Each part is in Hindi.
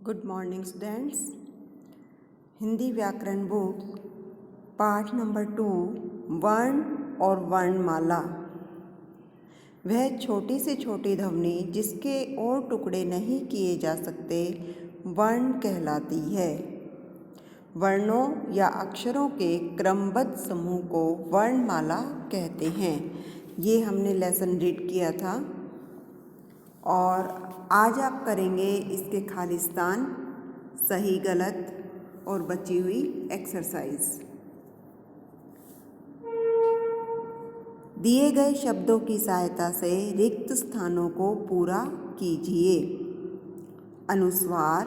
Good morning students. हिंदी व्याकरण बुक पाठ नंबर 2 वर्ण और वर्णमाला। वह छोटी से छोटी ध्वनि जिसके और टुकड़े नहीं किए जा सकते वर्ण कहलाती है। वर्णों या अक्षरों के क्रमबद्ध समूह को वर्णमाला कहते हैं। ये हमने लेसन रीड किया था और आज आप करेंगे इसके खालिस्तान, सही गलत और बची हुई एक्सरसाइज। दिए गए शब्दों की सहायता से रिक्त स्थानों को पूरा कीजिए। अनुस्वार,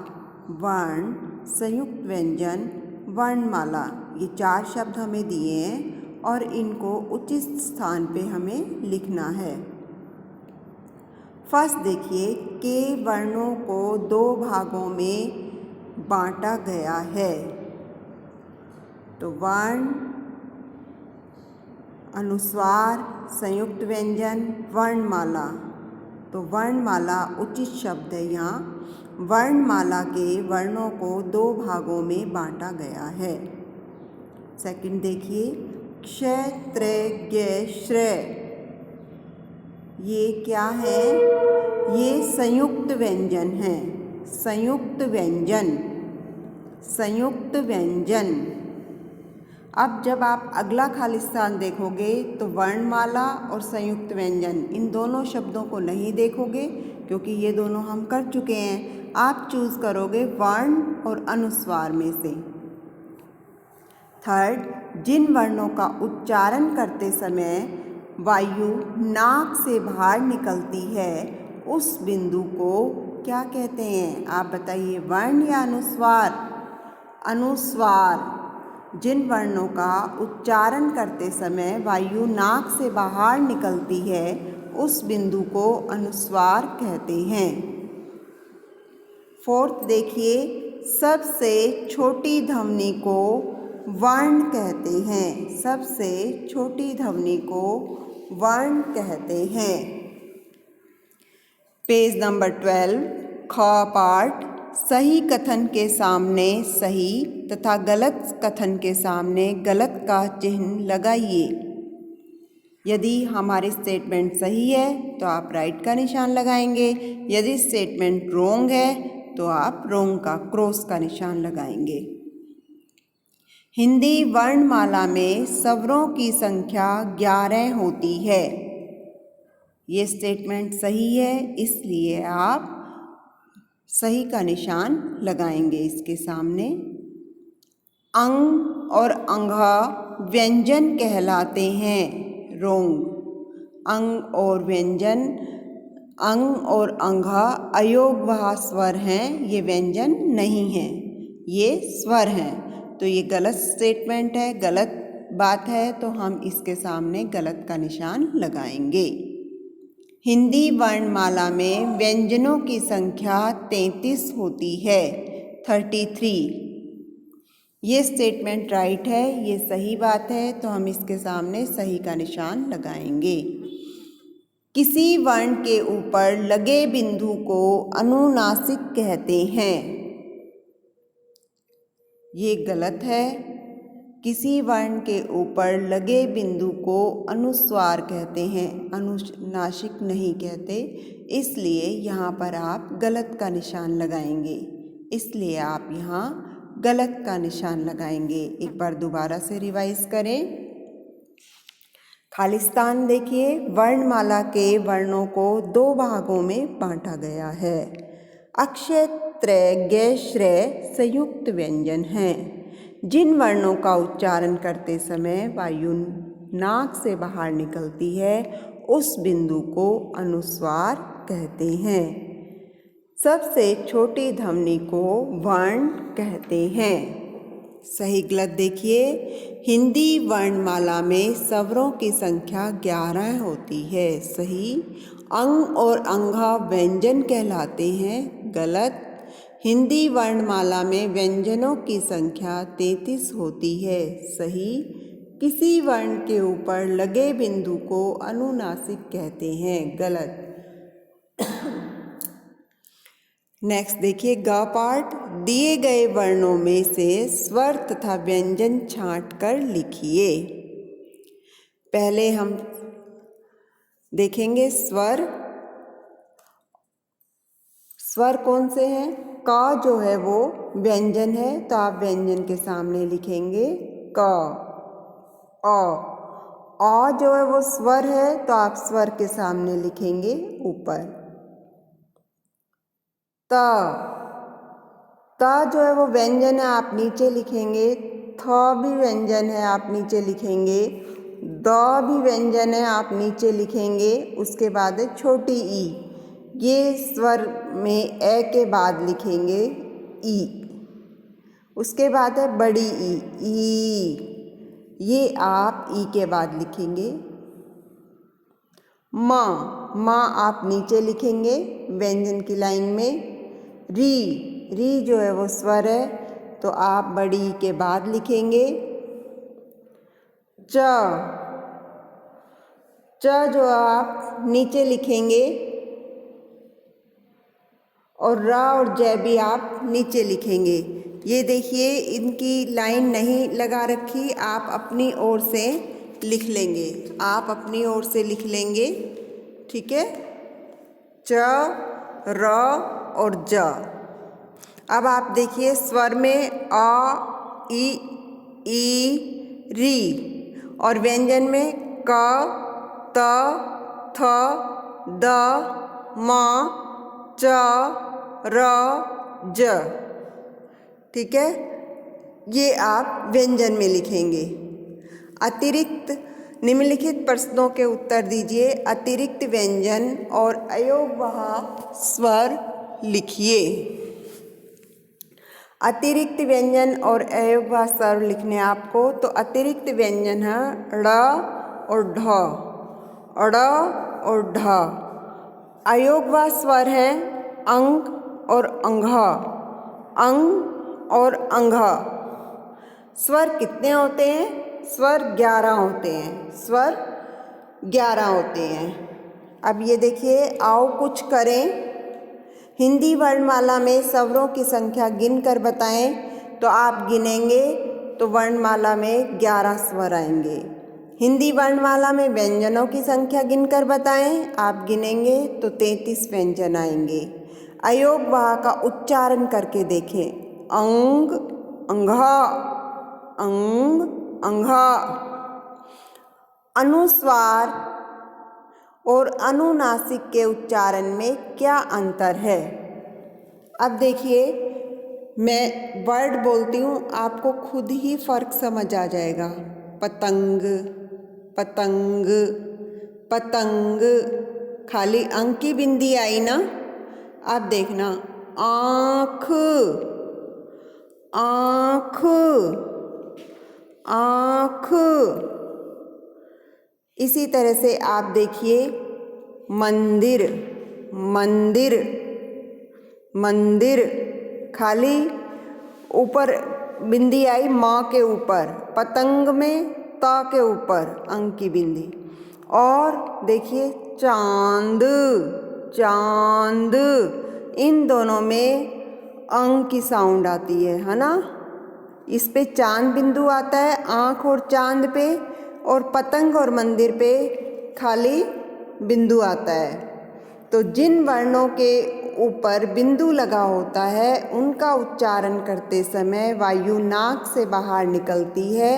वर्ण, संयुक्त व्यंजन, वर्णमाला, ये 4 शब्द हमें दिए हैं और इनको उचित स्थान पे हमें लिखना है। फर्स्ट देखिए, के वर्णों को 2 भागों में बांटा गया है। तो वर्ण, अनुस्वार, संयुक्त व्यंजन, वर्णमाला। तो वर्णमाला उचित शब्द है यहाँ। वर्णमाला के वर्णों को 2 भागों में बांटा गया है। सेकंड देखिए, क्ष, त्र, ज्ञ, श्र, ये क्या है? ये संयुक्त व्यंजन है। संयुक्त व्यंजन, संयुक्त व्यंजन। अब जब आप अगला खालिस्तान देखोगे तो वर्णमाला और संयुक्त व्यंजन, इन दोनों शब्दों को नहीं देखोगे क्योंकि ये दोनों हम कर चुके हैं। आप चूज करोगे वर्ण और अनुस्वार में से। थर्ड, जिन वर्णों का उच्चारण करते समय वायु नाक से बाहर निकलती है उस बिंदु को क्या कहते हैं? आप बताइए, वर्ण या अनुस्वार? अनुस्वार। जिन वर्णों का उच्चारण करते समय वायु नाक से बाहर निकलती है उस बिंदु को अनुस्वार कहते हैं। फोर्थ देखिए, सबसे छोटी ध्वनि को वर्ण कहते हैं। सबसे छोटी ध्वनि को वर्ण कहते हैं। पेज नंबर 12, ख पार्ट। सही कथन के सामने सही तथा गलत कथन के सामने गलत का चिन्ह लगाइए। यदि हमारी स्टेटमेंट सही है तो आप राइट का निशान लगाएंगे। यदि स्टेटमेंट रोंग है तो आप रोंग का क्रॉस का निशान लगाएंगे। हिंदी वर्णमाला में स्वरों की संख्या 11 होती है। ये स्टेटमेंट सही है, इसलिए आप सही का निशान लगाएंगे इसके सामने। अंग और अंघा व्यंजन कहलाते हैं। रोंग। अंग और व्यंजन, अंग और अंघा अयोगवाह स्वर हैं, ये व्यंजन नहीं हैं, ये स्वर हैं। तो ये गलत स्टेटमेंट है, गलत बात है, तो हम इसके सामने गलत का निशान लगाएंगे। हिंदी वर्णमाला में व्यंजनों की संख्या 33 होती है, 33। ये स्टेटमेंट राइट है, ये सही बात है, तो हम इसके सामने सही का निशान लगाएंगे। किसी वर्ण के ऊपर लगे बिंदु को अनुनासिक कहते हैं। ये गलत है। किसी वर्ण के ऊपर लगे बिंदु को अनुस्वार कहते हैं, अनुनासिक नहीं कहते, इसलिए यहाँ पर आप गलत का निशान लगाएंगे। इसलिए आप यहाँ गलत का निशान लगाएंगे। एक बार दोबारा से रिवाइज करें। खालिस्तान देखिए, वर्णमाला के वर्णों को 2 भागों में बांटा गया है। अक्ष, त्र, ज्ञ, श्र संयुक्त व्यंजन हैं। जिन वर्णों का उच्चारण करते समय वायु नाक से बाहर निकलती है उस बिंदु को अनुस्वार कहते हैं। सबसे छोटी ध्वनि को वर्ण कहते हैं। सही गलत देखिए, हिंदी वर्णमाला में स्वरों की संख्या 11 होती है। सही। अंग और अंघा व्यंजन कहलाते हैं। गलत। हिंदी वर्णमाला में व्यंजनों की संख्या 33 होती है। सही। किसी वर्ण के ऊपर लगे बिंदु को अनुनासिक कहते हैं। गलत। नेक्स्ट देखिए ग पार्ट। दिए गए वर्णों में से स्वर तथा व्यंजन छांट कर लिखिए। पहले हम देखेंगे स्वर। स्वर कौन से हैं? क जो है वो व्यंजन है, तो आप व्यंजन के सामने लिखेंगे क। अ जो है वो स्वर है, तो आप स्वर के सामने लिखेंगे ऊपर। त जो है वो व्यंजन है, आप नीचे लिखेंगे। थ भी व्यंजन है, आप नीचे लिखेंगे। द भी व्यंजन है, आप नीचे लिखेंगे। उसके बाद है छोटी ई, ये स्वर में ए के बाद लिखेंगे ई। उसके बाद है बड़ी ई, ये आप ई के बाद लिखेंगे। माँ आप नीचे लिखेंगे व्यंजन की लाइन में। री जो है वो स्वर है, तो आप बड़ी ई के बाद लिखेंगे। च जो आप नीचे लिखेंगे, और र और जय भी आप नीचे लिखेंगे। ये देखिए इनकी लाइन नहीं लगा रखी, आप अपनी ओर से लिख लेंगे। आप अपनी ओर से लिख लेंगे, ठीक है। च, र और ज। अब आप देखिए स्वर में अ, ई, री, और व्यंजन में क, त, थ, द, म, च, र, ज, ठीक है। ये आप व्यंजन में लिखेंगे। अतिरिक्त निम्नलिखित प्रश्नों के उत्तर दीजिए। अतिरिक्त व्यंजन और अयोगवाह स्वर लिखिए। अतिरिक्त व्यंजन और अयोगवाह स्वर लिखने आपको, तो अतिरिक्त व्यंजन है ड़ और ढ, ड़ और ढ। अयोगवाह स्वर है अंग और अंघ, अंग और अंघ। स्वर कितने होते हैं? स्वर 11 होते हैं। स्वर 11 होते हैं। अब ये देखिए, आओ कुछ करें। हिंदी वर्णमाला में स्वरों की संख्या गिनकर बताएं। तो आप गिनेंगे तो वर्णमाला में 11 स्वर आएंगे। हिंदी वर्णमाला में व्यंजनों की संख्या गिनकर बताएं। आप गिनेंगे तो 33 व्यंजन आएंगे। अयोगवाह का उच्चारण करके देखें। अंग, अंघा, अंग, अंघा। अनुस्वार और अनुनासिक के उच्चारण में क्या अंतर है? अब देखिए, मैं वर्ड बोलती हूँ, आपको खुद ही फर्क समझ आ जाएगा। पतंग, पतंग, पतंग। खाली अंग की बिंदी आई ना। अब देखना, आँख, आँख, आँख। इसी तरह से आप देखिए, मंदिर, मंदिर, मंदिर। खाली ऊपर बिंदी आई माँ के ऊपर, पतंग में ता के ऊपर अंग की बिंदी। और देखिए चांद, चांद। इन दोनों में अंग की साउंड आती है ना। इस पे चांद बिंदु आता है आँख और चांद पे, और पतंग और मंदिर पे खाली बिंदु आता है। तो जिन वर्णों के ऊपर बिंदु लगा होता है, उनका उच्चारण करते समय वायु नाक से बाहर निकलती है।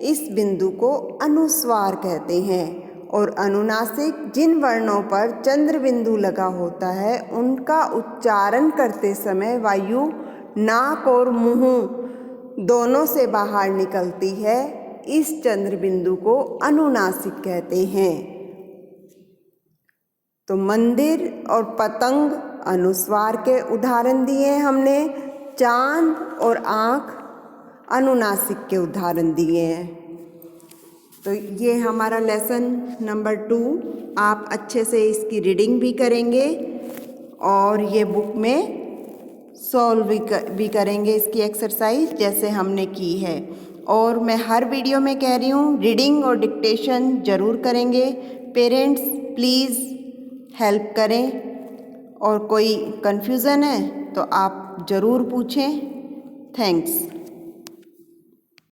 इस बिंदु को अनुस्वार कहते हैं। और अनुनासिक जिन वर्णों पर चंद्र बिंदु लगा होता है, उनका उच्चारण करते समय वायु नाक और मुंह दोनों से बाहर निकलती है। इस चंद्र बिंदु को अनुनासिक कहते हैं। तो मंदिर और पतंग अनुस्वार के उदाहरण दिए हमने। चांद और आँख अनुनासिक के उदाहरण दिए हैं। तो ये हमारा लेसन नंबर 2। आप अच्छे से इसकी रीडिंग भी करेंगे और ये बुक में सॉल्व भी करेंगे इसकी एक्सरसाइज जैसे हमने की है। और मैं हर वीडियो में कह रही हूँ, रीडिंग और डिक्टेशन ज़रूर करेंगे। पेरेंट्स प्लीज़ हेल्प करें और कोई कन्फ्यूज़न है तो आप ज़रूर पूछें। थैंक्स।